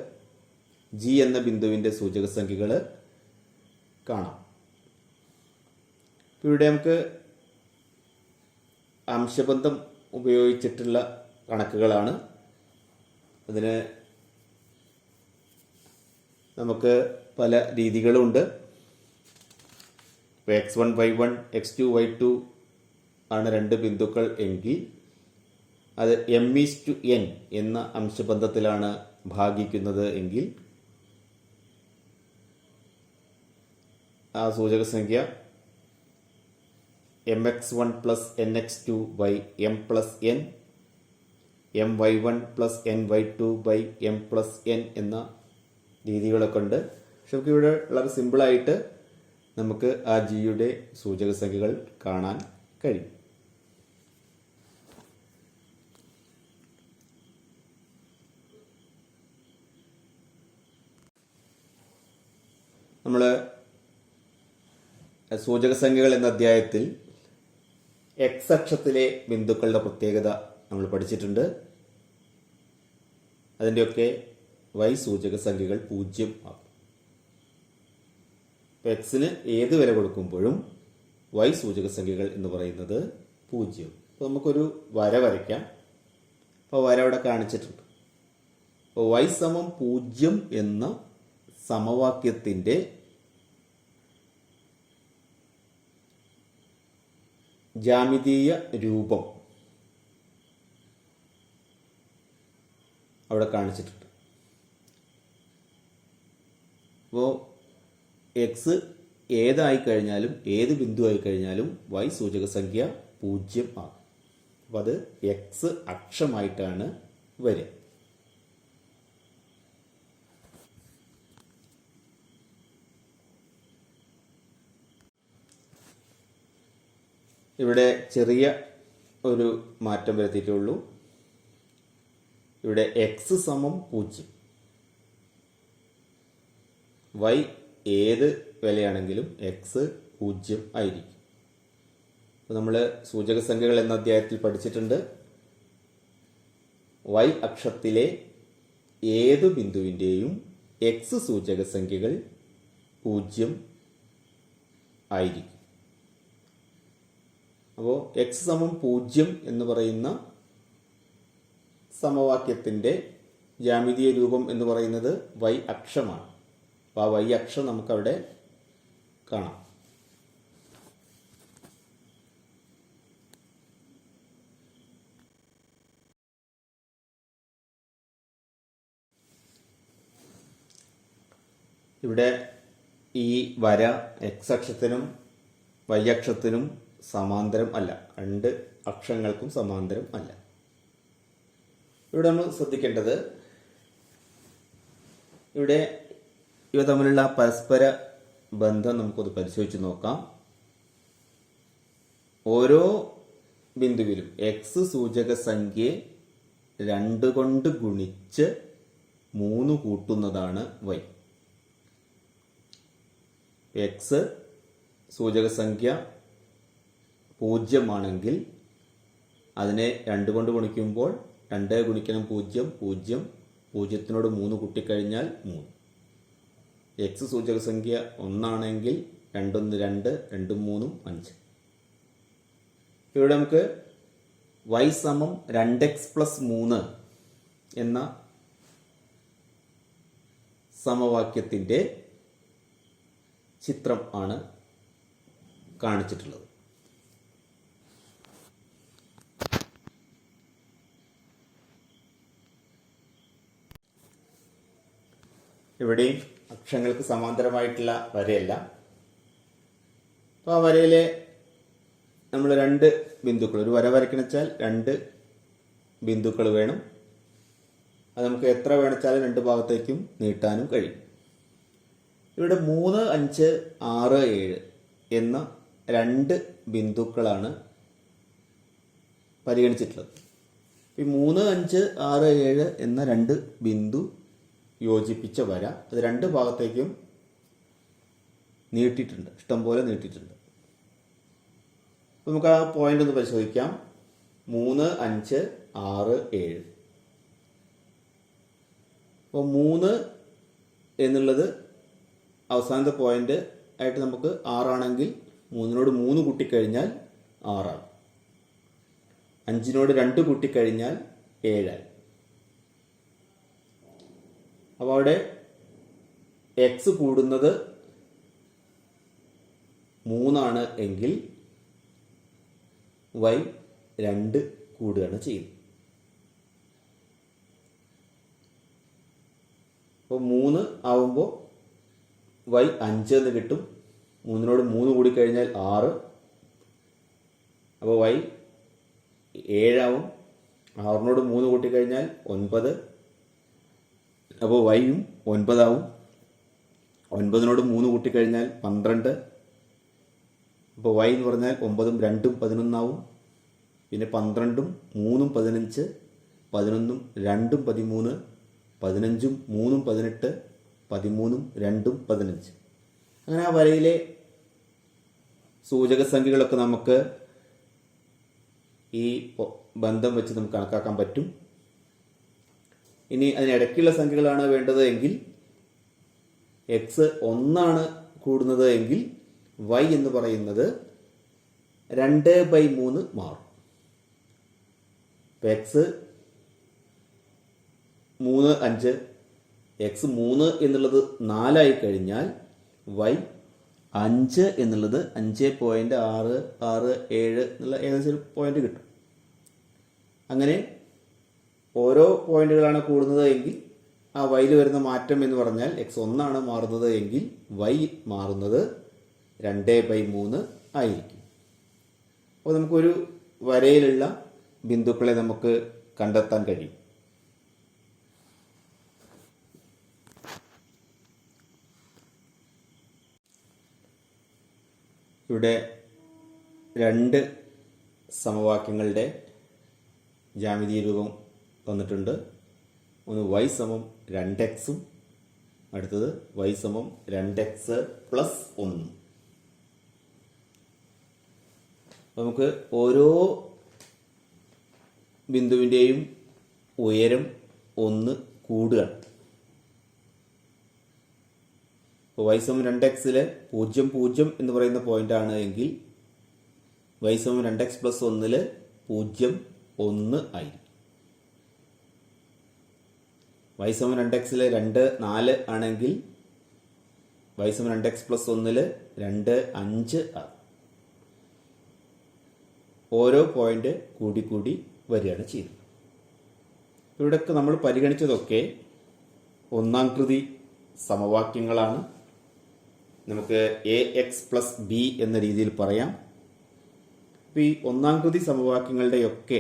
ജി എന്ന ബിന്ദുവിൻ്റെ സൂചക സംഖ്യകൾ കാണാം. ഇവിടെ നമുക്ക് അംശബന്ധം ഉപയോഗിച്ചിട്ടുള്ള കണക്കുകളാണ്. അതിന് നമുക്ക് പല രീതികളുമുണ്ട്. ഇപ്പോൾ x1 y1 x2 y2 ആണ് 2 ബിന്ദുക്കൾ എങ്കിൽ അത് m:n എന്ന അംശബന്ധത്തിലാണ് ഭാഗിക്കുന്നത് എങ്കിൽ ആ സൂചക സംഖ്യ mx1 plus nx2 by m plus n, my1 plus ny2 by m plus n എന്ന രീതികളൊക്കെ ഉണ്ട്. പക്ഷെ നമുക്ക് ഇവിടെ വളരെ സിമ്പിളായിട്ട് നമുക്ക് ആ ജിയുടെ സൂചക സംഖ്യകൾ കാണാൻ കഴിയും. നമ്മൾ സൂചക സംഖ്യകൾ എന്ന അധ്യായത്തിൽ എക്സ് അക്ഷത്തിലെ ബിന്ദുക്കളുടെ പ്രത്യേകത നമ്മൾ പഠിച്ചിട്ടുണ്ട്. അതിൻ്റെയൊക്കെ വൈ സൂചക സംഖ്യകൾ 0 ആകും. ഇപ്പോൾ എക്സിന് ഏത് വില കൊടുക്കുമ്പോഴും വൈ സൂചക സംഖ്യകൾ എന്ന് പറയുന്നത് 0. അപ്പോൾ നമുക്കൊരു വര വരയ്ക്കാം. അപ്പോൾ വര അവിടെ കാണിച്ചിട്ടുണ്ട്. അപ്പോൾ വൈ സമം 0 എന്ന സമവാക്യത്തിൻ്റെ ജ്യാമിതീയ രൂപം അവിടെ കാണിച്ചിട്ടുണ്ട്. അപ്പോൾ എക്സ് ഏതായി കഴിഞ്ഞാലും ഏത് ബിന്ദു ആയി കഴിഞ്ഞാലും വൈ സൂചക സംഖ്യ 0 ആകും. അപ്പോൾ അത് എക്സ് അക്ഷമായിട്ടാണ് വരിക. ഇവിടെ ചെറിയ ഒരു മാറ്റം വരുത്തിയിട്ടുള്ളൂ. ഇവിടെ എക്സ് സമം 0, വൈ ഏത് വിലയാണെങ്കിലും എക്സ് 0 ആയിരിക്കും. അപ്പോൾ നമ്മൾ സൂചക സംഖ്യകൾ എന്ന അധ്യായത്തിൽ പഠിച്ചിട്ടുണ്ട്. വൈ അക്ഷത്തിലെ ഏതു ബിന്ദുവിൻ്റെയും എക്സ് സൂചക സംഖ്യകൾ 0 ആയിരിക്കും. അപ്പോൾ എക്സ് സമം 0 എന്ന് പറയുന്ന സമവാക്യത്തിൻ്റെ ജ്യാമിതീയ രൂപം എന്ന് പറയുന്നത് വൈ അക്ഷമാണ്. അപ്പോൾ ആ വൈ അക്ഷം നമുക്കവിടെ കാണാം. ഇവിടെ ഈ വര എക്സ് അക്ഷത്തിനും വൈ അക്ഷത്തിനും സമാന്തരം അല്ല, രണ്ട് അക്ഷങ്ങൾക്കും സമാന്തരം അല്ല. ഇവിടെ നമ്മൾ ശ്രദ്ധിക്കേണ്ടത്, ഇവിടെ ഇവ തമ്മിലുള്ള പരസ്പര ബന്ധം നമുക്കൊന്ന് പരിശോധിച്ച് നോക്കാം. ഓരോ ബിന്ദുവിലും എക്സ് സൂചക സംഖ്യയെ 2 കൊണ്ട് ഗുണിച്ച് 3 കൂട്ടുന്നതാണ് y. എക്സ് സൂചക സംഖ്യ 0 ആണെങ്കിൽ അതിനെ 2 കൊണ്ട് ഗുണിക്കുമ്പോൾ 2 ഗുണിക്കണം 0, 0, 0-നോട് 3 കൂട്ടിക്കഴിഞ്ഞാൽ 3. എക്സ് സൂചക സംഖ്യ 1 ആണെങ്കിൽ 2 1 2, 2 3 5. ഇവിടെ നമുക്ക് y സമം 2x പ്ലസ് 3 എന്ന സമവാക്യത്തിൻ്റെ ചിത്രം ആണ് കാണിച്ചിട്ടുള്ളത്. ഇവിടെയും അക്ഷങ്ങൾക്ക് സമാന്തരമായിട്ടുള്ള വരയല്ല. അപ്പോൾ ആ വരയിലെ നമ്മൾ 2 ബിന്ദുക്കൾ, ഒരു വര വരയ്ക്കണം വെച്ചാൽ 2 ബിന്ദുക്കൾ വേണം. അത് നമുക്ക് എത്ര വേണിച്ചാലും 2 ഭാഗത്തേക്കും നീട്ടാനും കഴിയും. ഇവിടെ 3, 5, 6, 7 എന്ന 2 ബിന്ദുക്കളാണ് പരിഗണിച്ചിട്ടുള്ളത്. ഈ 3, 5, 6, 7 എന്ന 2 ബിന്ദു യോജിപ്പിച്ച വര അത് 2 ഭാഗത്തേക്കും നീട്ടിയിട്ടുണ്ട്, ഇഷ്ടംപോലെ നീട്ടിയിട്ടുണ്ട്. നമുക്ക് ആ പോയിന്റ് ഒന്ന് പരിശോധിക്കാം. 3, 5, 6, 7. അപ്പോൾ 3 എന്നുള്ളത് അവസാനത്തെ പോയിന്റ് ആയിട്ട് നമുക്ക് 6 ആണെങ്കിൽ 3-നോട് 3 കൂട്ടിക്കഴിഞ്ഞാൽ 6 ആകും. 5-നോട് 2 കൂട്ടിക്കഴിഞ്ഞാൽ 7 ആയി. അപ്പോൾ അവിടെ എക്സ് കൂടുന്നത് 3 എങ്കിൽ y 2 കൂടുകയാണ് ചെയ്യുന്നത്. അപ്പോൾ 3 ആവുമ്പോൾ y 5 എന്ന് കിട്ടും. 3-നോട് 3 കൂടിക്കഴിഞ്ഞാൽ 6. അപ്പോൾ y 7 ആവും. 6-നോട് 3 കൂട്ടിക്കഴിഞ്ഞാൽ 9. അപ്പോൾ y-യും 9 ആവും. 9-നോട് 3 കൂട്ടിക്കഴിഞ്ഞാൽ 12. അപ്പോൾ y എന്ന് പറഞ്ഞാൽ 9ഉം 2ഉം 11 ആവും. പിന്നെ 12ഉം 3ഉം 15, 11ഉം 2ഉം 13, 15ഉം 3ഉം 18, 13ഉം 2ഉം 15. അങ്ങനെ ആ വരയിലെ സൂചക സംഖ്യകളൊക്കെ നമുക്ക് ഈ ബന്ധം വെച്ച് നമുക്ക് കണക്കാക്കാൻ പറ്റും. ഇനി അതിനിടയ്ക്കുള്ള സംഖ്യകളാണ് വേണ്ടത് എങ്കിൽ എക്സ് 1 കൂടുന്നത് എങ്കിൽ y എന്ന് പറയുന്നത് 2/3 മാറും. ഇപ്പം എക്സ് 3, 5, എക്സ് 3 എന്നുള്ളത് 4 ആയി കഴിഞ്ഞാൽ y 5 എന്നുള്ളത് 5.667 എന്നുള്ള ഏകദേശം ഒരു പോയിന്റ് കിട്ടും. അങ്ങനെ ഓരോ പോയിന്റുകളാണ് കൂടുന്നത് എങ്കിൽ ആ വൈയിൽ വരുന്ന മാറ്റം എന്ന് പറഞ്ഞാൽ എക്സ് 1 മാറുന്നത് എങ്കിൽ y മാറുന്നത് 2/3 ആയിരിക്കും. അപ്പോൾ നമുക്കൊരു വരയിലുള്ള ബിന്ദുക്കളെ നമുക്ക് കണ്ടെത്താൻ കഴിയും. ഇവിടെ 2 സമവാക്യങ്ങളുടെ ജ്യാമിതീയ രൂപം തന്നിട്ടുണ്ട്. ഒന്ന് y സമം 2x, അടുത്തത് y സമം 2x പ്ലസ് 1. നമുക്ക് ഓരോ ബിന്ദുവിൻ്റെയും ഉയരം 1 കൂടുകയാണ്. ഇപ്പോൾ y സമം 2x 0, 0 എന്ന് പറയുന്ന പോയിന്റാണ് എങ്കിൽ y സമം 2x പ്ലസ് 1 0, 1 ആയിരിക്കും. y സമം 2x 2, 4 ആണെങ്കിൽ y സമം 2x പ്ലസ് 1 2, 5 ആകും. ഓരോ പോയിന്റ് കൂടി കൂടി വരികയാണ് ചെയ്യുന്നത്. ഇവിടെയൊക്കെ നമ്മൾ പരിഗണിച്ചതൊക്കെ ഒന്നാം കൃതി സമവാക്യങ്ങളാണ്. നമുക്ക് ax പ്ലസ് b എന്ന രീതിയിൽ പറയാം. ഈ ഒന്നാംകൃതി സമവാക്യങ്ങളുടെയൊക്കെ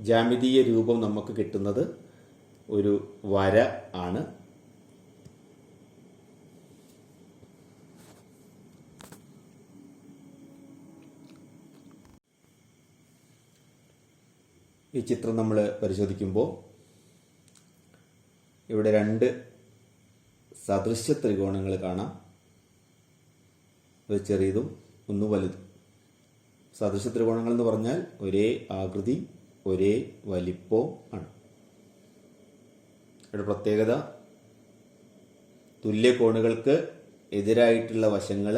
ജ്യാമിതീയ രൂപം നമുക്ക് കിട്ടുന്നത് ഒരു വര ആണ്. ഈ ചിത്രം നമ്മൾ പരിശോധിക്കുമ്പോൾ ഇവിടെ രണ്ട് സദൃശ്യ ത്രികോണങ്ങൾ കാണാം. ഒരു ചെറിയതും ഒന്ന് വലുതും. സദൃശ്യ ത്രികോണങ്ങൾ എന്ന് പറഞ്ഞാൽ ഒരേ ആകൃതി ഒരേ വലിപ്പവും ആണ്. ഇവിടെ പ്രത്യേകത തുല്യ കോണുകൾക്ക് എതിരായിട്ടുള്ള വശങ്ങൾ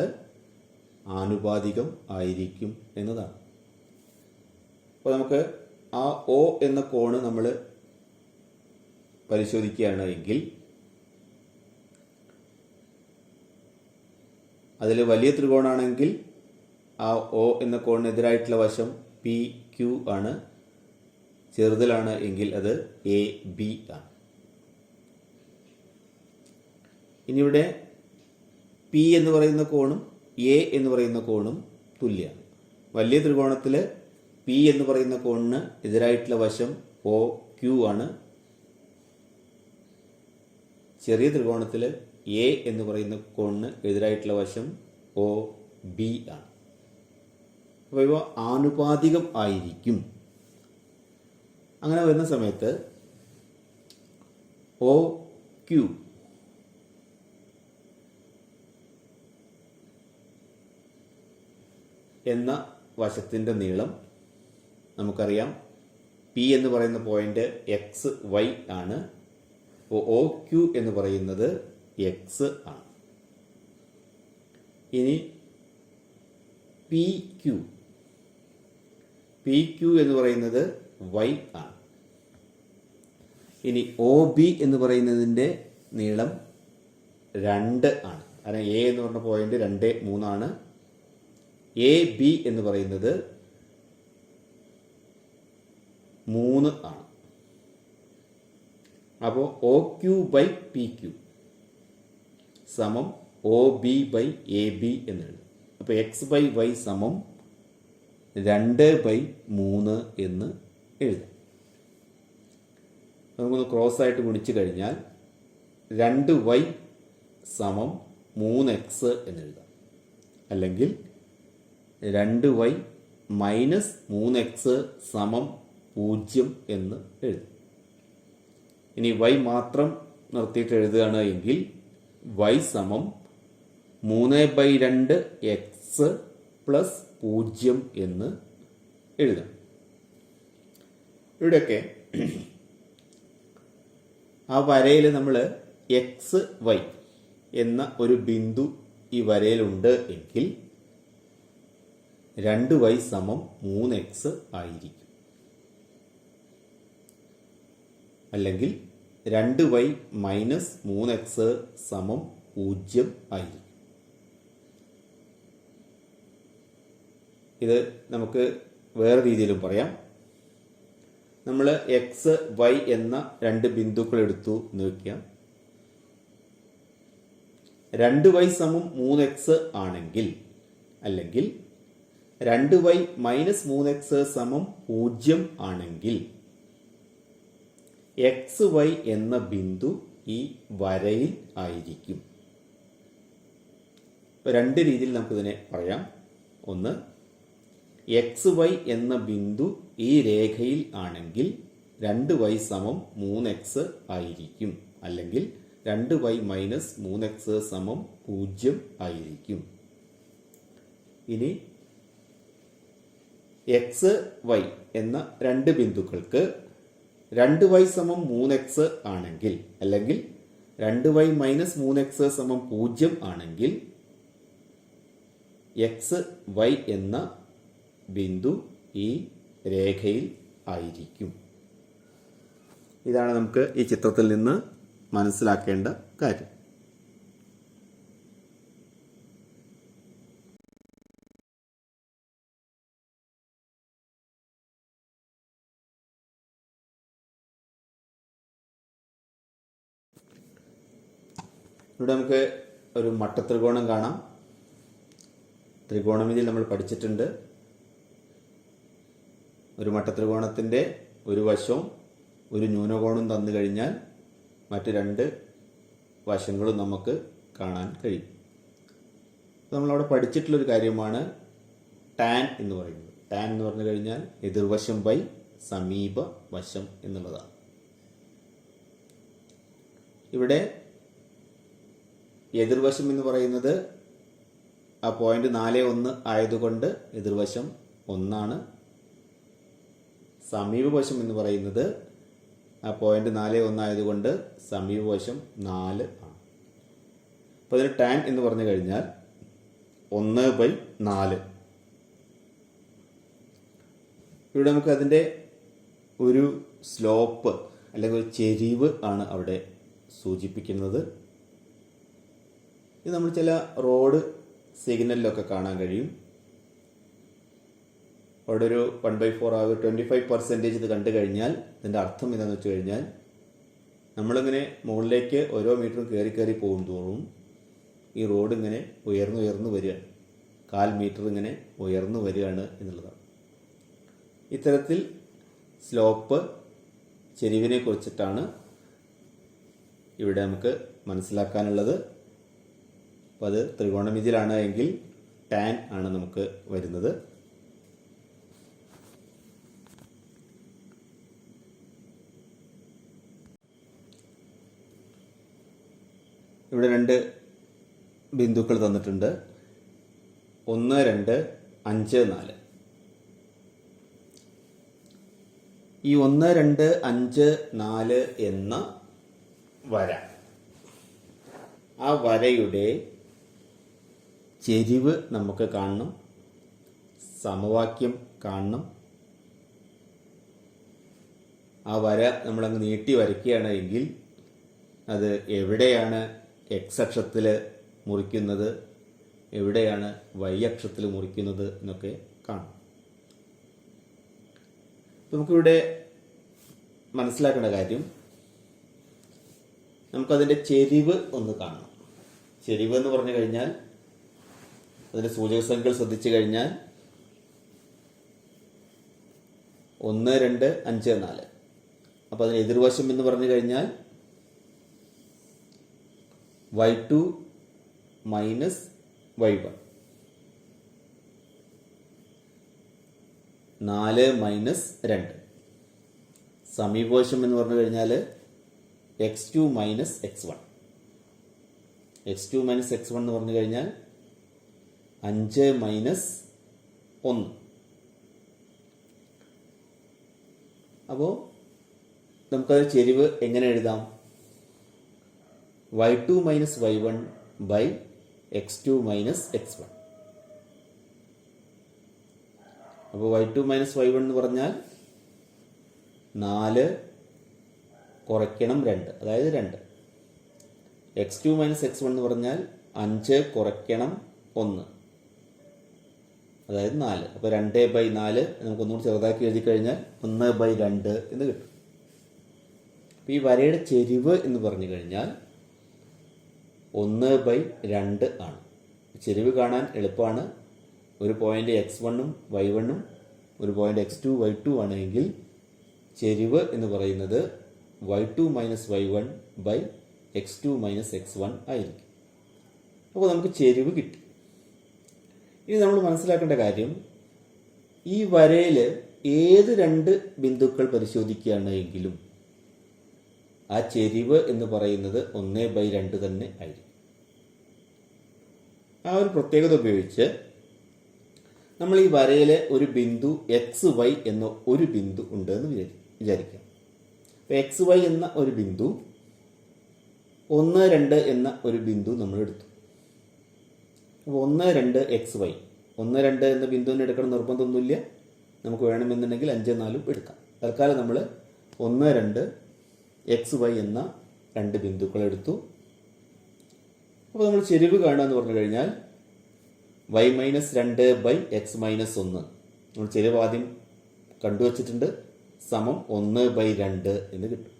ആനുപാതികം ആയിരിക്കും എന്നതാണ്. അപ്പോൾ നമുക്ക് ആ ഒ എന്ന കോണ് നമ്മൾ പരിശോധിക്കുകയാണ് എങ്കിൽ അതിൽ വലിയ ത്രികോണാണെങ്കിൽ ആ ഒ എന്ന കോണിനെതിരായിട്ടുള്ള വശം പി ക്യു ആണ്. ചെറുതിലാണ് എങ്കിൽ അത് എ ബി ആണ്. ഇനി ഇവിടെ പി എന്ന് പറയുന്ന കോണും എ എന്ന് പറയുന്ന കോണും തുല്യമാണ്. വലിയ ത്രികോണത്തിൽ പി എന്ന് പറയുന്ന കോണിന് എതിരായിട്ടുള്ള വശം ഒ ക്യു ആണ്. ചെറിയ ത്രികോണത്തിൽ എ എന്ന് പറയുന്ന കോണിന് എതിരായിട്ടുള്ള വശം ഒ ബി ആണ്. അപ്പോൾ ഇവ ആനുപാതികം ആയിരിക്കും. അങ്ങനെ വരുന്ന സമയത്ത് ഒ ക്യു എന്ന വശത്തിൻ്റെ നീളം നമുക്കറിയാം. പി എന്ന് പറയുന്ന പോയിന്റ് എക്സ് വൈ ആണ്. ഒ ക്യു എന്ന് പറയുന്നത് എക്സ് ആണ്. ഇനി പി ക്യു എന്ന് പറയുന്നത് വൈ ആണ്. ഇനി ഒ ബി എന്ന് പറയുന്നതിൻ്റെ നീളം 2 ആണ്. കാരണം എ എന്ന് പറഞ്ഞ പോയിന്റ് 2, 3 ആണ്. എ ബി എന്ന് പറയുന്നത് 3 ആണ്. അപ്പോൾ O Q by P Q സമം O B by A B എന്ന് എഴുതും. അപ്പോൾ എക്സ് ബൈ വൈ സമം 2/3 എന്ന് എഴുതാം. നമുക്കൊന്ന് ക്രോസ് ആയിട്ട് ഗുണിച്ചു കഴിഞ്ഞാൽ 2y സമം 3x എന്ന് എഴുതാം. അല്ലെങ്കിൽ 2y മൈനസ് 3x സമം 0 എന്ന് എഴുതും. ഇനി y മാത്രം നിർത്തിയിട്ട് എഴുതുകയാണ് എങ്കിൽ y സമം 3/2x പ്ലസ് 0 എന്ന് എഴുതാം. ഇവിടെയൊക്കെ ആ വരയിൽ നമ്മൾ എക്സ് വൈ എന്ന ഒരു ബിന്ദു ഈ വരയിലുണ്ട് എങ്കിൽ 2y സമം 3x ആയിരിക്കും. അല്ലെങ്കിൽ 2y മൈനസ് 3x സമം 0 ആയിരിക്കും. ഇത് നമുക്ക് വേറെ രീതിയിലും പറയാം. നമ്മൾ എക്സ് വൈ എന്ന രണ്ട് ബിന്ദുക്കൾ എടുത്തു എന്ന് വയ്ക്കാം. 2y സമം 3x ആണെങ്കിൽ, അല്ലെങ്കിൽ 2y മൈനസ് 3x സമം 0 ആണെങ്കിൽ എക്സ് വൈ എന്ന ബിന്ദു ഈ വരയിൽ ആയിരിക്കും. രണ്ട് രീതിയിൽ നമുക്കിതിനെ പറയാം. ഒന്ന്, എക്സ് വൈ എന്ന ബിന്ദു ഈ രേഖയിൽ ആണെങ്കിൽ 2y സമം 3x ആയിരിക്കും. അല്ലെങ്കിൽ 2y മൈനസ് 3x സമം 0 ആയിരിക്കും. ഇനി എക്സ് വൈ എന്ന രണ്ട് ബിന്ദുക്കൾക്ക് 2y സമം 3x ആണെങ്കിൽ, അല്ലെങ്കിൽ 2y മൈനസ് 3x സമം 0 ആണെങ്കിൽ എക്സ് വൈ എന്ന ബിന്ദു ഈ രേഖയിൽ ആയിരിക്കും. ഇതാണ് നമുക്ക് ഈ ചിത്രത്തിൽ നിന്ന് മനസ്സിലാക്കേണ്ട കാര്യം. ഇവിടെ നമുക്ക് ഒരു മട്ടത്രികോണം കാണാം. ത്രികോണമിതിയിൽ നമ്മൾ പഠിച്ചിട്ടുണ്ട്. ഒരു മട്ടത്രികോണത്തിൻ്റെ ഒരു വശവും ഒരു ന്യൂനകോണും തന്നു കഴിഞ്ഞാൽ മറ്റ് രണ്ട് വശങ്ങളും നമുക്ക് കാണാൻ കഴിയും. നമ്മളവിടെ പഠിച്ചിട്ടുള്ളൊരു കാര്യമാണ് ടാൻ എന്ന് പറയുന്നത്. ടാൻ എന്ന് പറഞ്ഞു കഴിഞ്ഞാൽ എതിർവശം ബൈ സമീപ വശം എന്നുള്ളതാണ്. ഇവിടെ എതിർവശം എന്ന് പറയുന്നത് ആ പോയിന്റ് 4,1 ആയതുകൊണ്ട് എതിർവശം 1 സമീപവശം എന്ന് പറയുന്നത് ആ പോയിന്റ് 4,1 ആയതുകൊണ്ട് സമീപവശം 4 ആണ്. അപ്പോൾ അതിന് ടാൻ എന്ന് പറഞ്ഞു കഴിഞ്ഞാൽ 1/4. ഇവിടെ നമുക്ക് അതിൻ്റെ ഒരു സ്ലോപ്പ് അല്ലെങ്കിൽ ഒരു ചെരിവ് ആണ് അവിടെ സൂചിപ്പിക്കുന്നത്. ഇത് നമ്മൾ ചില റോഡ് സിഗ്നലിലൊക്കെ കാണാൻ കഴിയും. അവിടെ ഒരു 1/4 ആകും 25% ഇത് കണ്ടു കഴിഞ്ഞാൽ ഇതിൻ്റെ അർത്ഥം എന്താണെന്ന് വെച്ച് കഴിഞ്ഞാൽ നമ്മളിങ്ങനെ മുകളിലേക്ക് ഓരോ മീറ്ററും കയറി പോകും തോറും ഈ റോഡ് ഇങ്ങനെ ഉയർന്നു വരികയാണ്. 1/4 മീറ്റർ ഇങ്ങനെ ഉയർന്നു വരികയാണ് എന്നുള്ളതാണ്. ഇത്തരത്തിൽ സ്ലോപ്പ് ചെരിവിനെ കുറിച്ചിട്ടാണ് ഇവിടെ നമുക്ക് മനസ്സിലാക്കാനുള്ളത്. അപ്പോൾ അത് ത്രികോണമിതിയിലാണ് എങ്കിൽ ടാൻ ആണ് നമുക്ക് വരുന്നത്. ഇവിടെ 2 ബിന്ദുക്കൾ തന്നിട്ടുണ്ട്. 1, 2, 5, 4. ഈ 1, 2, 5, 4 എന്ന വര, ആ വരയുടെ ചെരിവ് നമുക്ക് കാണണം, സമവാക്യം കാണണം. ആ വര നമ്മളങ്ങ് നീട്ടി വരയ്ക്കുകയാണ് എങ്കിൽ അത് എവിടെയാണ് എക്സ് അക്ഷത്തിൽ മുറിക്കുന്നത്, എവിടെയാണ് വൈ അക്ഷത്തിൽ മുറിക്കുന്നത് എന്നൊക്കെ കാണും. നമുക്കിവിടെ മനസ്സിലാക്കേണ്ട കാര്യം, നമുക്കതിൻ്റെ ചെരിവ് ഒന്ന് കാണണം. ചെരിവ് എന്ന് പറഞ്ഞു കഴിഞ്ഞാൽ അതിൻ്റെ സൂചക സംഖ്യകൾ ശ്രദ്ധിച്ചു കഴിഞ്ഞാൽ 1, 2, 5, 4. അപ്പോൾ അതിന് എതിർവശം എന്ന് പറഞ്ഞു കഴിഞ്ഞാൽ y2 മൈനസ് y1, 4 മൈനസ് 2. സമീപവശം എന്ന് പറഞ്ഞു കഴിഞ്ഞാൽ x2 minus x1. x2 minus x1 എന്ന് പറഞ്ഞു കഴിഞ്ഞാൽ 5 മൈനസ് 1. അപ്പോൾ നമുക്കത് ചെരിവ് എങ്ങനെ എഴുതാം? y2 minus y1 by x2 minus x1. അപ്പോൾ y2 മൈനസ് y1 എന്ന് പറഞ്ഞാൽ 4 കുറയ്ക്കണം 2, അതായത് 2. x2 മൈനസ് x1 എന്ന് പറഞ്ഞാൽ 5 കുറയ്ക്കണം 1, അതായത് 4. അപ്പോൾ 2/4 നമുക്കൊന്നുകൂടി ചെറുതാക്കി എഴുതി കഴിഞ്ഞാൽ 1/2 എന്ന് കിട്ടും. അപ്പോൾ ഈ വരയുടെ ചെരിവ് എന്ന് പറഞ്ഞു കഴിഞ്ഞാൽ 1/2 ആണ്. ചെരിവ് കാണാൻ എളുപ്പമാണ്. ഒരു പോയിന്റ് x1ഉം y1ഉം ഒരു പോയിന്റ് x2 y2 ആണെങ്കിൽ ചെരിവ് എന്ന് പറയുന്നത് y2 minus y1 by x2 minus x1 ആയിരിക്കും. അപ്പോൾ നമുക്ക് ചെരിവ് കിട്ടി. ഇനി നമ്മൾ മനസ്സിലാക്കേണ്ട കാര്യം, ഈ വരയിൽ ഏത് 2 ബിന്ദുക്കൾ പരിശോധിക്കുകയാണ് എങ്കിലും ആ ചെരിവ് എന്ന് പറയുന്നത് 1/2 തന്നെ ആയിരിക്കും. ആ ഒരു പ്രത്യേകത ഉപയോഗിച്ച് നമ്മൾ ഈ വരയിലെ ഒരു ബിന്ദു XY എന്ന ഒരു ബിന്ദു ഉണ്ടെന്ന് വിചാരിക്കാം. അപ്പോൾ XY എന്ന ഒരു ബിന്ദു, 1, 2 എന്ന ഒരു ബിന്ദു നമ്മൾ എടുത്തു. അപ്പോൾ 1, 2 XY, 1, 2 എന്ന ബിന്ദുവിനെ എടുക്കണം നിർബന്ധമൊന്നുമില്ല. നമുക്ക് വേണമെന്നുണ്ടെങ്കിൽ 5, 4 എടുക്കാം. തൽക്കാലം നമ്മൾ 1, 2 XY എന്ന 2 ബിന്ദുക്കൾ എടുത്തു. അപ്പോൾ നമ്മൾ ചെരിവ് കാണുക എന്ന് പറഞ്ഞു കഴിഞ്ഞാൽ y minus 2 by x minus 1, നമ്മൾ ചെരിവ് ആദ്യം കണ്ടുവച്ചിട്ടുണ്ട്, സമം 1/2 എന്ന് കിട്ടും.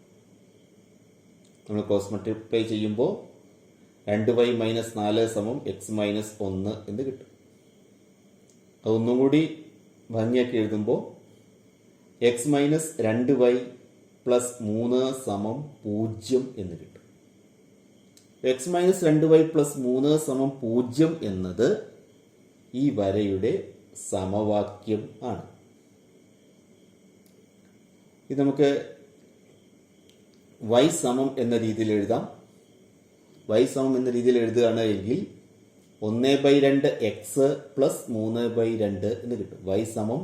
നമ്മൾ ക്രോസ് മൾട്ടിപ്ലൈ ചെയ്യുമ്പോൾ 2y മൈനസ് 4 സമം എക്സ് മൈനസ് 1 എന്ന് കിട്ടും. അതൊന്നും കൂടി ഭംഗിയാക്കി എഴുതുമ്പോൾ എക്സ് മൈനസ് 2y പ്ലസ് 3 സമം 0 എന്ന് കിട്ടും. എക്സ് മൈനസ് 2y പ്ലസ് 3 സമം 0 എന്നത് ഈ വരയുടെ സമവാക്യം ആണ്. ഇത് നമുക്ക് y സമം എന്ന രീതിയിൽ എഴുതാം. y സമം എന്ന രീതിയിൽ എഴുതുകയാണ് എങ്കിൽ 1/2 എക്സ് പ്ലസ് 3/2 എന്ന് കിട്ടും. y സമം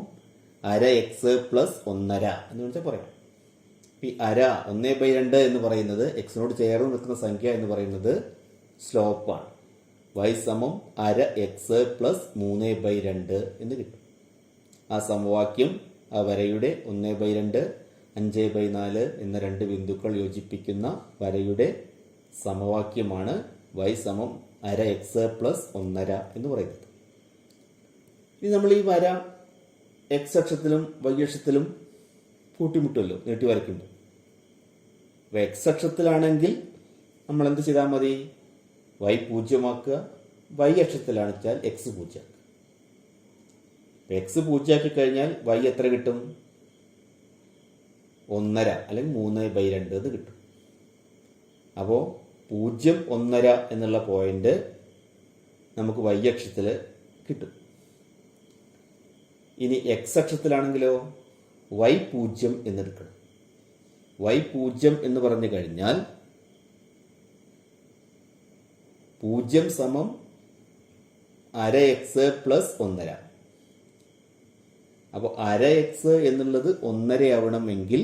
അര എക്സ് പ്ലസ് 1/2 എന്ന് വെച്ചാൽ പറയാം. ഈ അര 1/2 എന്ന് പറയുന്നത് എക്സിനോട് ചേർന്ന് നിൽക്കുന്ന സംഖ്യ എന്ന് പറയുന്നത് സ്ലോപ്പാണ്. y സമം അര എക്സ് പ്ലസ് 3/2 എന്ന് കിട്ടും. ആ സമവാക്യം ആ വരയുടെ 1/2, 5/4 എന്ന രണ്ട് ബിന്ദുക്കൾ യോജിപ്പിക്കുന്ന വരയുടെ സമവാക്യമാണ് y സമം അര എക്സ് പ്ലസ് 1/2 എന്ന് പറയുന്നത്. ഇനി നമ്മൾ ഈ വര എക്സ് അക്ഷത്തിലും വൈ അക്ഷത്തിലും കൂട്ടിമുട്ടുമല്ലോ നീട്ടി വരയ്ക്കുമ്പോൾ. അപ്പോൾ എക്സ് അക്ഷത്തിലാണെങ്കിൽ നമ്മൾ എന്ത് ചെയ്താൽ മതി? y 0 ആക്കുക. വൈ അക്ഷത്തിലാണ് വെച്ചാൽ എക്സ് 0 ആക്കുക. എക്സ് 0 ആക്കി കഴിഞ്ഞാൽ y എത്ര കിട്ടും? 1/2 അല്ലെങ്കിൽ 3/2 എന്ന് കിട്ടും. അപ്പോൾ 0, 1/2 എന്നുള്ള പോയിന്റ് നമുക്ക് y അക്ഷത്തിൽ കിട്ടും. ഇനി എക്സ് അക്ഷത്തിലാണെങ്കിലോ y 0 എന്നെടുക്കണം. y 0 എന്ന് പറഞ്ഞു കഴിഞ്ഞാൽ 0 സമം അര എക്സ് പ്ലസ് 1/2. അപ്പോൾ അര എക്സ് എന്നുള്ളത് 1/2 ആവണമെങ്കിൽ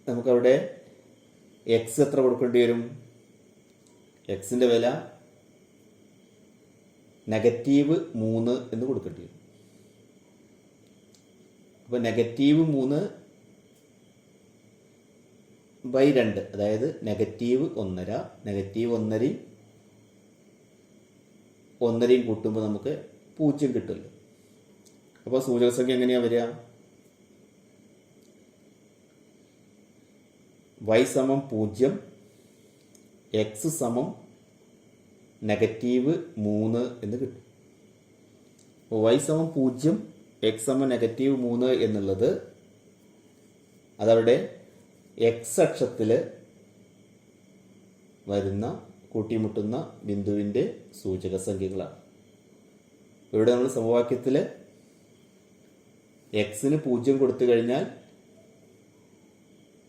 നമുക്കവിടെ എക്സ് എത്ര കൊടുക്കേണ്ടി വരും? എക്സിൻ്റെ വില -3 എന്ന് കൊടുക്കേണ്ടി വരും. അപ്പോൾ -3/2 അതായത് -1/2 -1/2 കൂട്ടുമ്പോൾ നമുക്ക് 0 കിട്ടുമല്ലോ. അപ്പോൾ സൂചക സംഖ്യ എങ്ങനെയാണ് വരിക? y സമം 0, എക്സ് സമം -3 എന്ന് കിട്ടും. അപ്പോൾ y സമം 0, എക്സ് സമം -3 എന്നുള്ളത് അതവിടെ എക്സ് അക്ഷത്തിൽ വരുന്ന കൂട്ടിമുട്ടുന്ന ബിന്ദുവിൻ്റെ സൂചക സംഖ്യകളാണ്. ഇവിടെ നമ്മൾ സമവാക്യത്തിൽ എക്സിന് 0 കൊടുത്തു കഴിഞ്ഞാൽ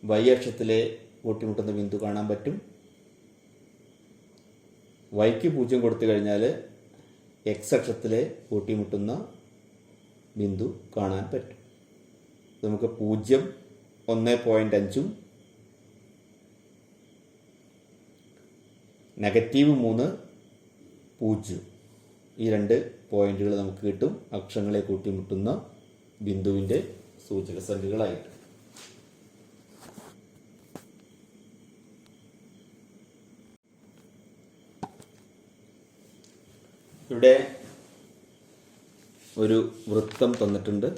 y അക്ഷത്തിലെ കൂട്ടിമുട്ടുന്ന ബിന്ദു കാണാൻ പറ്റും. വൈക്ക് 0 കൊടുത്തു കഴിഞ്ഞാൽ എക്സ് അക്ഷത്തിലെ കൂട്ടിമുട്ടുന്ന ബിന്ദു കാണാൻ പറ്റും. നമുക്ക് 0, 1.5 -3, 0 ഈ രണ്ട് പോയിന്റുകൾ നമുക്ക് കിട്ടും. അക്ഷരങ്ങളെ കൂട്ടിമുട്ടുന്ന ബിന്ദുവിൻ്റെ സൂചക സംഖ്യകളായിട്ട്. ഇവിടെ ഒരു വൃത്തം തന്നിട്ടുണ്ട്.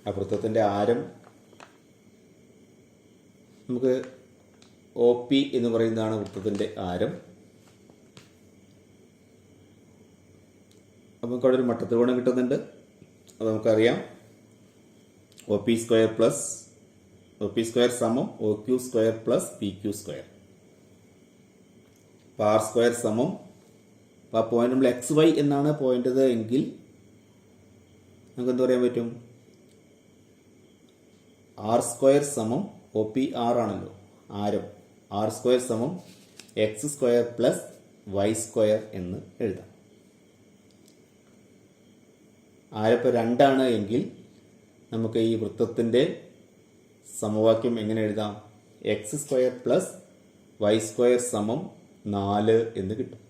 ആ വൃത്തത്തിൻ്റെ ആരം നമുക്ക് OP എന്ന് പറയുന്നതാണ് വൃത്തത്തിൻ്റെ ആരം. അപ്പോൾ നമുക്ക് അവിടെ ഒരു മട്ടത്രികോണം കിട്ടുന്നുണ്ട്. അത് നമുക്കറിയാം OP സ്ക്വയർ സമം OQ² പ്ലസ് PQ². R² സമം ആ പോയിന്റ് നമ്മൾ XY എന്നാണ് പോയിന്റ് എങ്കിൽ നമുക്ക് എന്ത് പറയാൻ പറ്റും? R² സമം OPR ആണല്ലോ ആരം. R² സമം X² പ്ലസ് Y² എന്ന് എഴുതാം. ആരപ്പോൾ 2 ആണ് എങ്കിൽ നമുക്ക് ഈ വൃത്തത്തിൻ്റെ സമവാക്യം എങ്ങനെ എഴുതാം? X² പ്ലസ് Y² സമം 4 എന്ന് കിട്ടും.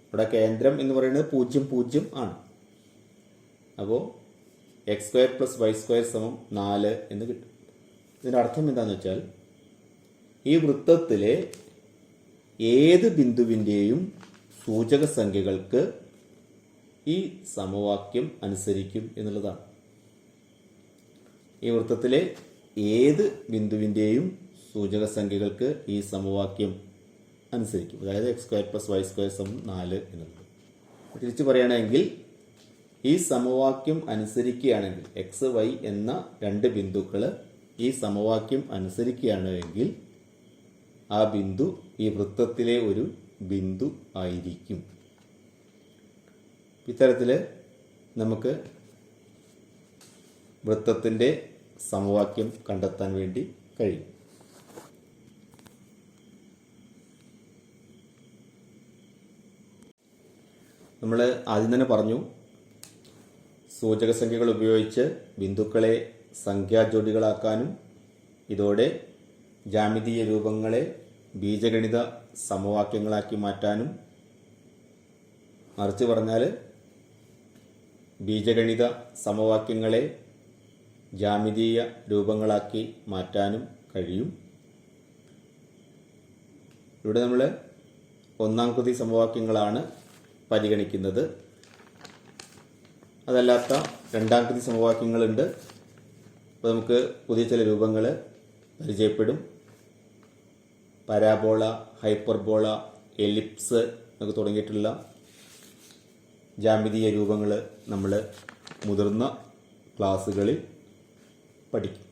ഇവിടെ കേന്ദ്രം എന്ന് പറയുന്നത് 0, 0 ആണ്. അപ്പോൾ X² പ്ലസ് Y² സമം 4 എന്ന് കിട്ടും. ഇതിൻ്റെ അർത്ഥം എന്താണെന്ന് വെച്ചാൽ ഈ വൃത്തത്തിലെ ഏത് ബിന്ദുവിൻ്റെയും സൂചക സംഖ്യകൾക്ക് ഈ സമവാക്യം അനുസരിക്കും എന്നുള്ളതാണ്. ഈ വൃത്തത്തിലെ ഏത് ബിന്ദുവിൻ്റെയും സൂചക സംഖ്യകൾക്ക് ഈ സമവാക്യം അനുസരിക്കും. അതായത് x² + y² = 4 എന്നുള്ളത്. തിരിച്ചു പറയുകയാണെങ്കിൽ ഈ സമവാക്യം അനുസരിക്കുകയാണെങ്കിൽ x, y എന്ന രണ്ട് ബിന്ദുക്കൾ ഈ സമവാക്യം അനുസരിക്കുകയാണെങ്കിൽ ആ ബിന്ദു ഈ വൃത്തത്തിലെ ഒരു ബിന്ദു ആയിരിക്കും. ഇത്തരത്തിൽ നമുക്ക് വൃത്തത്തിൻ്റെ സമവാക്യം കണ്ടെത്താൻ വേണ്ടി കഴിയും. നമ്മൾ ആദ്യം തന്നെ പറഞ്ഞു, സൂചകസംഖ്യകൾ ഉപയോഗിച്ച് ബിന്ദുക്കളെ സംഖ്യാജോഡികളാക്കാനും ഇതോടെ ജ്യാമിതീയ രൂപങ്ങളെ ബീജഗണിത സമവാക്യങ്ങളാക്കി മാറ്റാനും, മറിച്ച് പറഞ്ഞാൽ ബീജഗണിത സമവാക്യങ്ങളെ ജ്യാമിതീയ രൂപങ്ങളാക്കി മാറ്റാനും കഴിയും. ഇവിടെ നമ്മൾ ഒന്നാം കൃതി സമവാക്യങ്ങളാണ് പരിഗണിക്കുന്നത്. അതല്ലാത്ത രണ്ടാം കൃതി സമവാക്യങ്ങളുണ്ട്. അപ്പോൾ നമുക്ക് പുതിയ ചില രൂപങ്ങൾ പരിചയപ്പെടും. പരാബോള, ഹൈപ്പർബോള, എലിപ്സ് എന്നൊക്കെ തുടങ്ങിയിട്ടുള്ള ജ്യാമിതീയ രൂപങ്ങൾ നമ്മൾ മുതിർന്ന ക്ലാസ്സുകളിൽ പഠിക്കും.